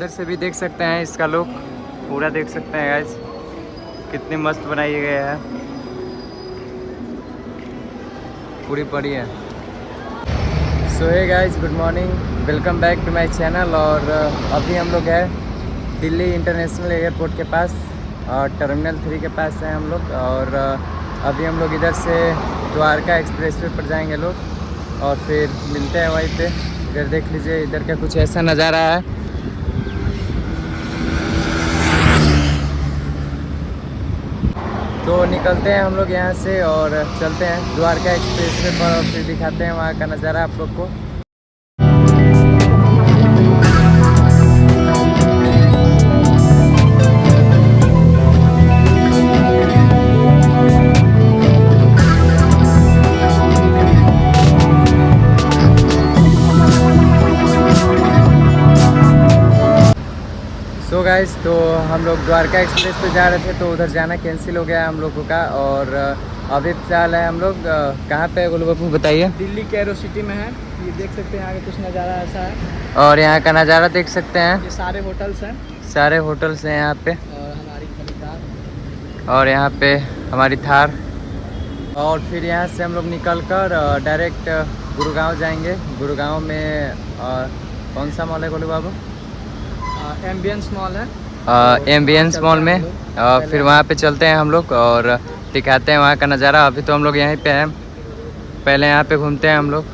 इधर से भी देख सकते हैं इसका लुक पूरा देख सकते हैं गाइस, कितनी मस्त बनाई गई है, पूरी पड़ी है। So hey guys, good morning, welcome back to my channel. और अभी हम लोग हैं दिल्ली इंटरनेशनल एयरपोर्ट के पास और टर्मिनल 3 के पास हैं हम लोग। और अभी हम लोग इधर से द्वारका एक्सप्रेसवे पर जाएंगे लोग और फिर मिलते हैं वहीं पे। इधर देख लीजिए, इधर का कुछ ऐसा नज़ारा है। तो निकलते हैं हम लोग यहाँ से और चलते हैं द्वारका एक्सप्रेसवे पर और फिर दिखाते हैं वहाँ का नज़ारा आप लोग को। सो गाइस, तो हम लोग द्वारका एक्सप्रेस पे जा रहे थे तो उधर जाना कैंसिल हो गया हम लोगों का। और अभी फिलहाल है हम लोग कहाँ पे है गोलू बाबू, बताइए। दिल्ली कैरो सिटी में है। ये देख सकते हैं आगे कुछ नज़ारा ऐसा है और यहाँ का नज़ारा देख सकते हैं। ये सारे होटल्स हैं सारे होटल्स हैं यहाँ पे और हमारी खरीदार और यहाँ पे हमारी थार। और फिर यहाँ से हम लोग निकल कर डायरेक्ट गुड़गांव जाएंगे। गुड़गांव में कौन सा मॉल है गोलू बाबू? एम्बियंस मॉल है। एम्बियंस मॉल में फिर वहाँ पे चलते हैं हम लोग और दिखाते हैं वहाँ का नज़ारा। अभी तो हम लोग यहीं पे हैं, पहले यहाँ पे घूमते हैं हम लोग।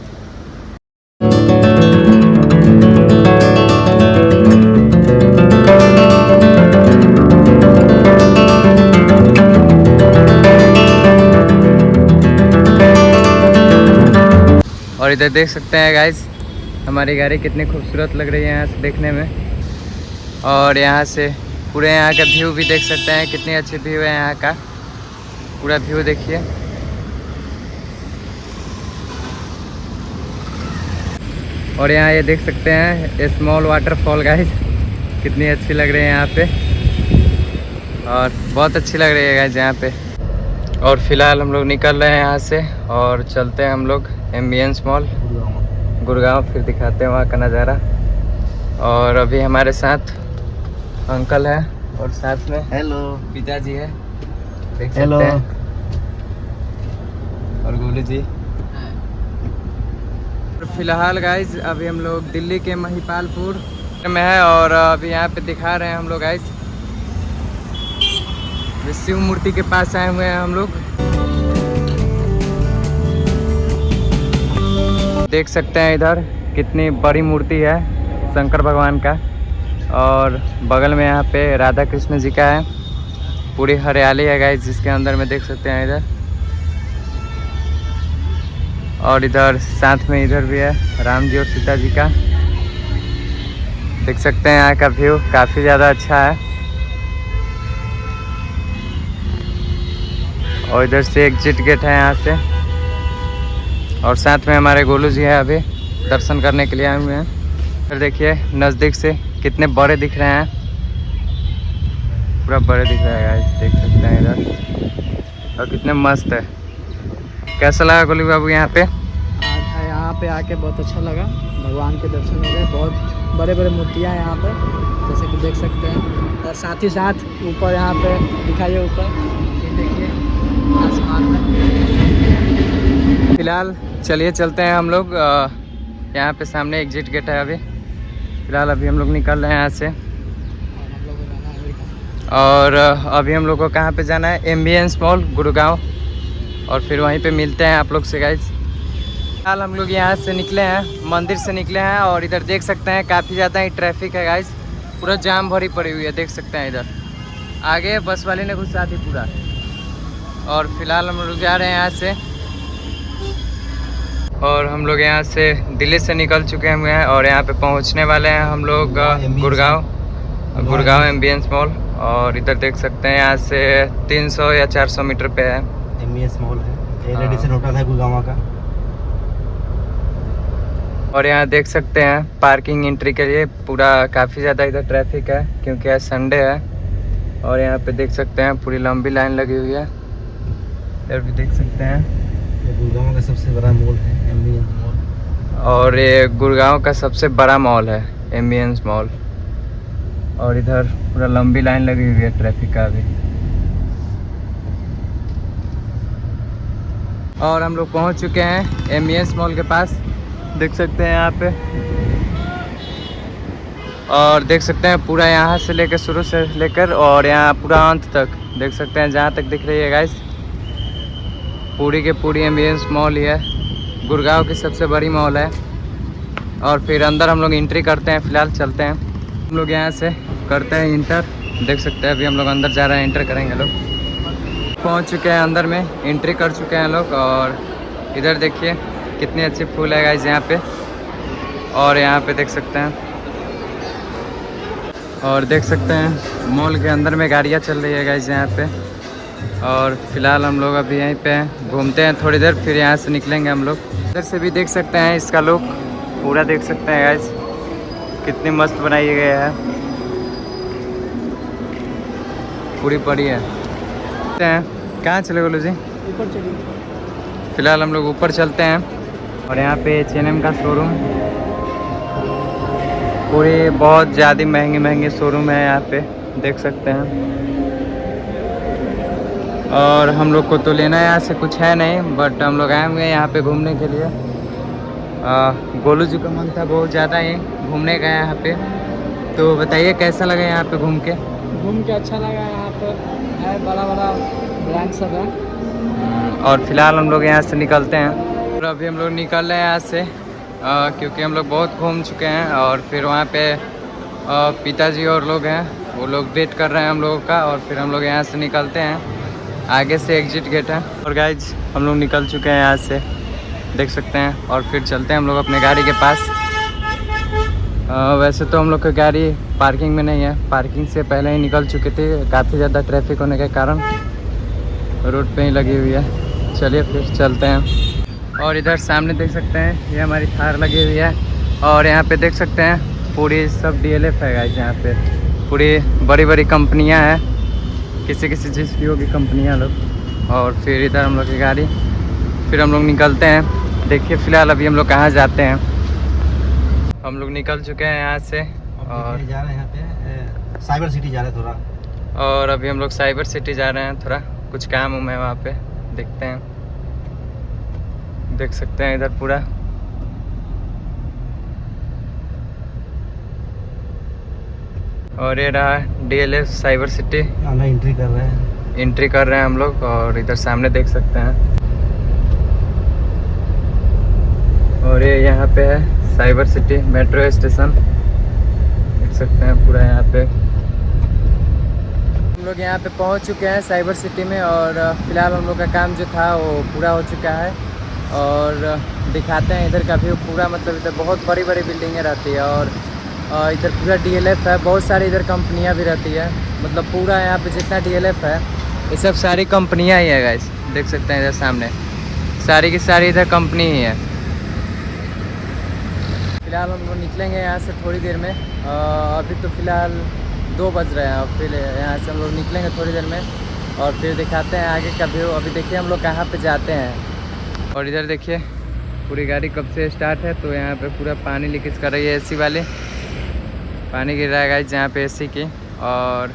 और इधर देख सकते हैं गाइस, हमारी गाड़ी कितनी खूबसूरत लग रही है यहाँ से देखने में। और यहाँ से पूरे यहाँ का व्यू भी देख सकते हैं, कितनी अच्छी व्यू है यहाँ का, पूरा व्यू देखिए। और यहाँ ये देख सकते हैं स्मॉल वाटरफॉल गाइस, कितनी अच्छी लग रही है यहाँ पे और बहुत अच्छी लग रही है गाइस यहाँ पे। और फिलहाल हम लोग निकल रहे हैं यहाँ से और चलते हैं हम लोग एम्बियंस मॉल गुड़गांव, फिर दिखाते हैं वहाँ का नज़ारा। और अभी हमारे साथ अंकल है और साथ में हेलो पिताजी है, देख सकते हैं, और गोलू जी। फिलहाल गाइज अभी हम लोग दिल्ली के महिपालपुर में है और अभी यहाँ पे दिखा रहे हैं हम लोग गाइज, शिव मूर्ति के पास आए हुए हैं हम लोग। देख सकते हैं इधर कितनी बड़ी मूर्ति है शंकर भगवान का और बगल में यहाँ पे राधा कृष्ण जी का है। पूरी हरियाली है गाइस जिसके अंदर में देख सकते हैं इधर। और इधर साथ में इधर भी है राम जी और सीता जी का, देख सकते हैं यहाँ का व्यू काफ़ी ज़्यादा अच्छा है। और इधर से एग्जिट गेट है यहाँ से। और साथ में हमारे गोलू जी है, अभी दर्शन करने के लिए आए हुए हैं। फिर देखिए नज़दीक से कितने बड़े दिख रहे हैं, पूरा बड़े दिख रहा है गाइस, देख सकते हैं इधर। और कितने मस्त है। कैसा लगा गोलू बाबू यहाँ पे? यहाँ पे आके बहुत अच्छा लगा, भगवान के दर्शन हो गए। बहुत बड़े बड़े मूर्तियाँ हैं यहाँ पर जैसे कि देख सकते हैं। और साथ ही साथ ऊपर यहाँ पे दिखाइए, ऊपर ये देखिए आसमान में। फिलहाल चलिए चलते हैं हम लोग, यहाँ पे सामने एग्जिट गेट है। अभी फिलहाल अभी हम लोग निकल रहे हैं यहाँ से और अभी हम लोग को कहाँ पे जाना है? एम्बियंस मॉल गुड़गांव, और फिर वहीं पे मिलते हैं आप लोग से गाइज। फिलहाल हम लोग यहाँ से निकले हैं, मंदिर से निकले हैं और इधर देख सकते हैं काफ़ी ज़्यादा ही ट्रैफिक है गाइज, पूरा जाम भरी पड़ी हुई है, देख सकते हैं इधर आगे बस वाले ने घुसा दी पूरा। और फिलहाल हम लोग जा रहे हैं यहाँ से और हम लोग यहाँ से दिल्ली से निकल चुके हुए हैं और यहाँ पे पहुँचने वाले हैं हम लोग गुड़गांव एम्बियंस मॉल। और इधर देख सकते हैं यहाँ से 300 या 400 मीटर पे है एम्बियंस मॉल है, रेडिसन होटल है गुड़गांव का। और यहाँ देख सकते हैं पार्किंग एंट्री के लिए पूरा काफ़ी ज़्यादा इधर ट्रैफिक है क्योंकि आज संडे है। और यहाँ पे देख सकते हैं पूरी लंबी लाइन लगी हुई है, इधर भी देख सकते हैं। गुड़गांव का सबसे बड़ा मॉल है एम्बियंस मॉल, और ये गुड़गांव का सबसे बड़ा मॉल है एम्बियंस मॉल। और इधर पूरा लंबी लाइन लगी हुई है ट्रैफिक का भी। और हम लोग पहुंच चुके हैं एमईएस मॉल के पास, देख सकते हैं यहाँ पे। और देख सकते हैं पूरा यहाँ से लेकर शुरू से लेकर और यहाँ पूरा अंत तक देख सकते हैं, जहाँ तक दिख रही है गाइस पूरी के पूरी एमईएस मॉल ही है। गुड़गांव की सबसे बड़ी मॉल है। और फिर अंदर हम लोग एंट्री करते हैं। फ़िलहाल चलते हैं हम लोग यहाँ से, करते हैं इंटर। देख सकते हैं अभी हम लोग अंदर जा रहे हैं, इंटर करेंगे लोग। पहुँच चुके हैं अंदर में, एंट्री कर चुके हैं लोग। और इधर देखिए कितने अच्छे फूल है गाइस यहाँ पे। और यहाँ पे देख सकते हैं, और देख सकते हैं मॉल के अंदर में गाड़ियाँ चल रही है गाइस यहाँ पे। और फिलहाल हम लोग अभी यहीं पे घूमते हैं थोड़ी देर, फिर यहाँ से निकलेंगे हम लोग। इधर से भी देख सकते हैं इसका लुक पूरा, देख सकते हैं गाइस कितनी मस्त बनाई गई है, पूरी पड़ी है। कहाँ चले गोलू जी? ऊपर चलिए। फिलहाल हम लोग ऊपर चलते हैं। और यहाँ पे H&M का शोरूम, पूरी बहुत ज़्यादा महंगे शोरूम है यहाँ पे, देख सकते हैं। और हम लोग को तो लेना यहाँ से कुछ है नहीं, बट हम लोग आए हुए हैं यहाँ पे घूमने के लिए। गोलू जी का मन था बहुत ज़्यादा ही घूमने का यहाँ पे। तो बताइए कैसा लगा यहाँ पे घूम के? घूम के अच्छा लगा। यहाँ पर है बड़ा ब्रांड सब है। और फिलहाल हम लोग यहाँ से निकलते हैं। और अभी हम लोग निकल रहे हैं यहाँ से, क्योंकि हम लोग बहुत घूम चुके हैं। और फिर वहाँ पे पिताजी और लोग हैं, वो लोग वेट कर रहे हैं हम लोगों का। और फिर हम लोग यहाँ से निकलते हैं, आगे से एग्जिट गेट है। और गाइज हम लोग निकल चुके हैं यहाँ से, देख सकते हैं। और फिर चलते हैं हम लोग अपने गाड़ी के पास। वैसे तो हम लोग की गाड़ी पार्किंग में नहीं है, पार्किंग से पहले ही निकल चुके थे, काफ़ी ज़्यादा ट्रैफिक होने के कारण रोड पे ही लगी हुई है। चलिए फिर चलते हैं। और इधर सामने देख सकते हैं ये हमारी थार लगी हुई है। और यहाँ पे देख सकते हैं पूरी सब DLF है गाइस, यहाँ पे पूरी बड़ी कंपनियाँ हैं, किसी चीज़ की होगी कंपनियाँ लोग। और फिर इधर हम लोग की गाड़ी, फिर हम लोग निकलते हैं। देखिए फ़िलहाल अभी हम लोग कहाँ जाते हैं। हम लोग निकल चुके हैं यहाँ से और जा रहे हैं यहाँ पे साइबर सिटी जा रहे हैं थोड़ा। और अभी हम लोग साइबर सिटी जा रहे हैं, थोड़ा कुछ काम है वहाँ पे, देखते हैं। देख सकते हैं इधर पूरा और ये रहा DLF साइबर सिटी। एंट्री कर रहे हैं, एंट्री कर रहे हैं हम लोग। और इधर सामने देख सकते हैं, और ये यहाँ पे है साइबर सिटी मेट्रो स्टेशन, देख सकते हैं पूरा यहाँ पे। हम लोग यहाँ पे पहुँच चुके हैं साइबर सिटी में। और फिलहाल हम लोग का काम जो था वो पूरा हो चुका है। और दिखाते हैं इधर का व्यू पूरा, मतलब इधर बहुत बड़ी बिल्डिंगें रहती है। और इधर पूरा DLF है, बहुत सारी इधर कंपनियाँ भी रहती है। मतलब पूरा यहाँ पे जितना DLF है ये सब सारी कंपनियाँ ही है गाइस, देख सकते हैं इधर सामने सारी की सारी इधर कंपनी ही है। फिलहाल हम लोग निकलेंगे यहाँ से थोड़ी देर में। अभी तो फिलहाल 2 बज रहे हैं। और फिर यहाँ से हम लोग निकलेंगे थोड़ी देर में और फिर दिखाते हैं आगे का व्यू। अभी देखिए हम लोग कहाँ पे जाते हैं। और इधर देखिए पूरी गाड़ी कब से स्टार्ट है, तो यहाँ पे पूरा पानी लीकेज कर रही है, AC वाले पानी गिर रहा है गाइस यहाँ पे AC की। और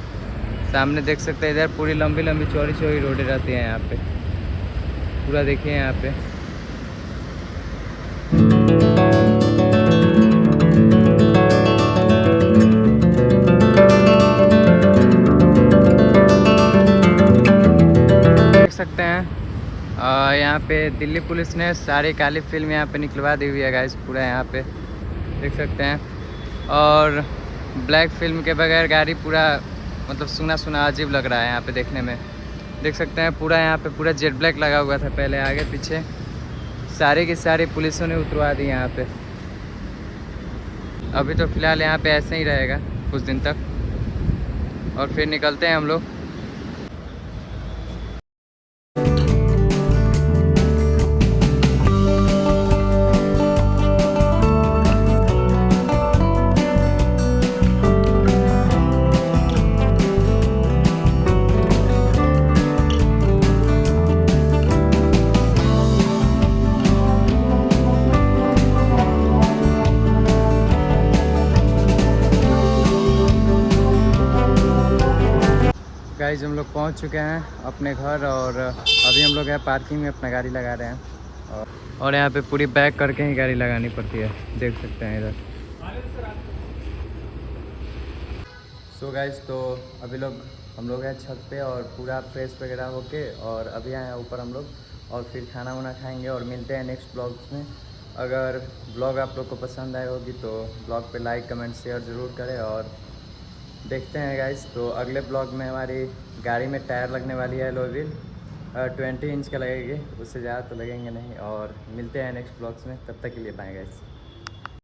सामने देख सकते हैं इधर पूरी लंबी चौड़ी रोडें रहती हैं यहाँ पे, पूरा देखिए यहाँ पे। देख सकते हैं यहाँ पे दिल्ली पुलिस ने सारी काली फिल्म यहाँ पे निकलवा दी हुई है गाइस, पूरा यहाँ पे देख सकते हैं। और ब्लैक फिल्म के बगैर गाड़ी पूरा मतलब सुना अजीब लग रहा है यहाँ पे देखने में, देख सकते हैं। पूरा यहाँ पे पूरा जेट ब्लैक लगा हुआ था पहले, आगे पीछे सारी की सारी पुलिसों ने उतरवा दी यहाँ पे। अभी तो फिलहाल यहाँ पे ऐसे ही रहेगा कुछ दिन तक, और फिर निकलते हैं हम लोग। गाइस हम लोग पहुंच चुके हैं अपने घर और अभी हम लोग हैं पार्किंग में अपना गाड़ी लगा रहे हैं और यहाँ पे पूरी बैक करके ही गाड़ी लगानी पड़ती है, देख सकते हैं इधर। सो गाइस तो अभी हम लोग हैं छत पे और पूरा फ्रेश वगैरह होके और अभी आए हैं ऊपर हम लोग और फिर खाना वाना खाएंगे और मिलते हैं नेक्स्ट ब्लॉग्स में। अगर ब्लॉग आप लोग को पसंद आए होगी तो ब्लॉग पे लाइक कमेंट शेयर ज़रूर करें और देखते हैं गाइस। तो अगले ब्लॉग में हमारी गाड़ी में टायर लगने वाली है एलॉय व्हील 20 इंच का लगेगी, उससे ज़्यादा तो लगेंगे नहीं। और मिलते हैं नेक्स्ट ब्लॉग्स में, तब तक के लिए बाय गाइस।